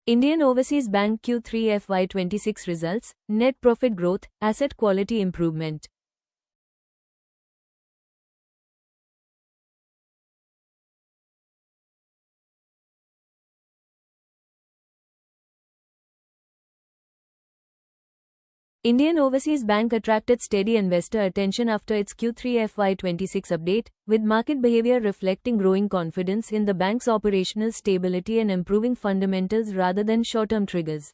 Indian Overseas Bank Q3 FY26 results, net profit growth, asset quality improvement. Indian Overseas Bank attracted steady investor attention after its Q3 FY26 update, with market behavior reflecting growing confidence in the bank's operational stability and improving fundamentals rather than short-term triggers.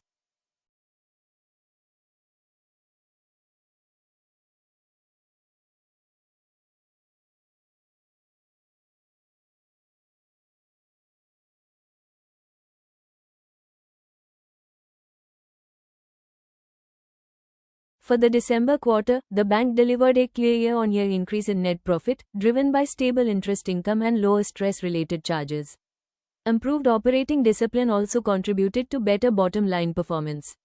For the December quarter, the bank delivered a clear year-on-year increase in net profit, driven by stable interest income and lower stress-related charges. Improved operating discipline also contributed to better bottom-line performance.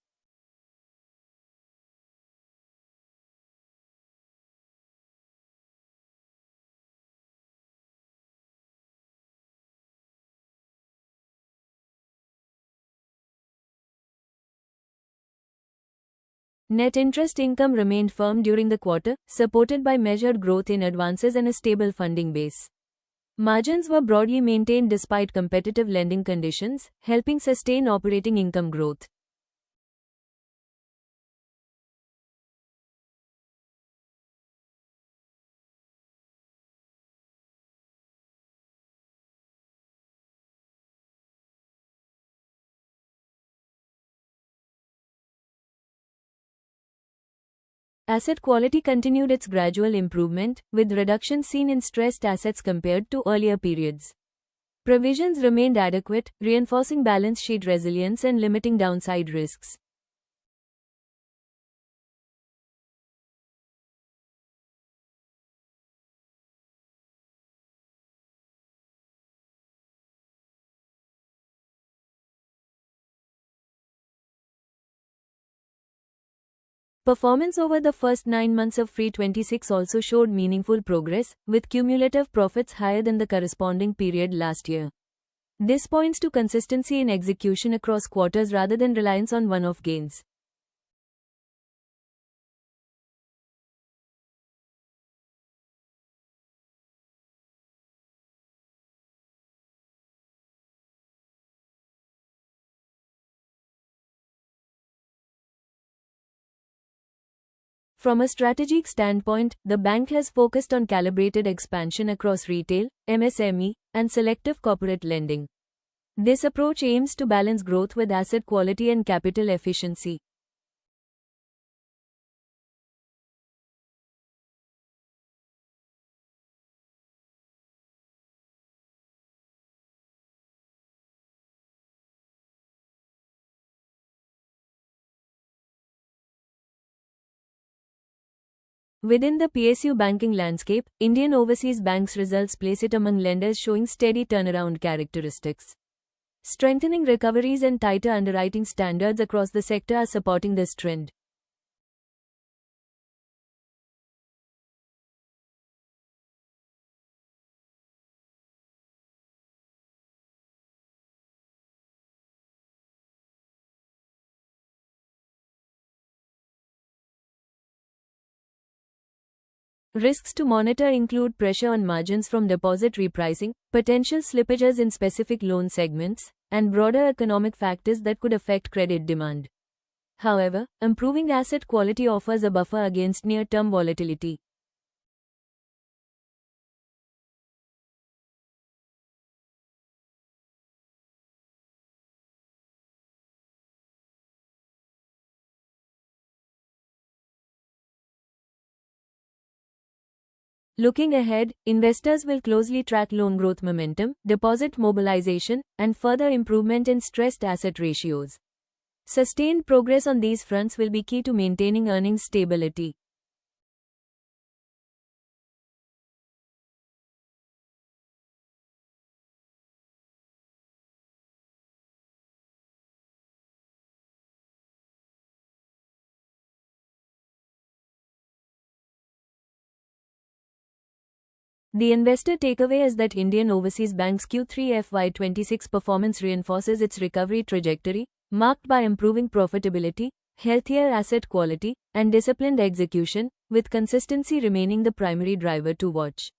Net interest income remained firm during the quarter, supported by measured growth in advances and a stable funding base. Margins were broadly maintained despite competitive lending conditions, helping sustain operating income growth. Asset quality continued its gradual improvement, with reductions seen in stressed assets compared to earlier periods. Provisions remained adequate, reinforcing balance sheet resilience and limiting downside risks. Performance over the first 9 months of FY26 also showed meaningful progress, with cumulative profits higher than the corresponding period last year. This points to consistency in execution across quarters rather than reliance on one-off gains. From a strategic standpoint, the bank has focused on calibrated expansion across retail, MSME, and selective corporate lending. This approach aims to balance growth with asset quality and capital efficiency. Within the PSU banking landscape, Indian Overseas Bank's results place it among lenders showing steady turnaround characteristics. Strengthening recoveries and tighter underwriting standards across the sector are supporting this trend. Risks to monitor include pressure on margins from deposit repricing, potential slippages in specific loan segments, and broader economic factors that could affect credit demand. However, improving asset quality offers a buffer against near-term volatility. Looking ahead, investors will closely track loan growth momentum, deposit mobilization, and further improvement in stressed asset ratios. Sustained progress on these fronts will be key to maintaining earnings stability. The investor takeaway is that Indian Overseas Bank's Q3 FY26 performance reinforces its recovery trajectory, marked by improving profitability, healthier asset quality, and disciplined execution, with consistency remaining the primary driver to watch.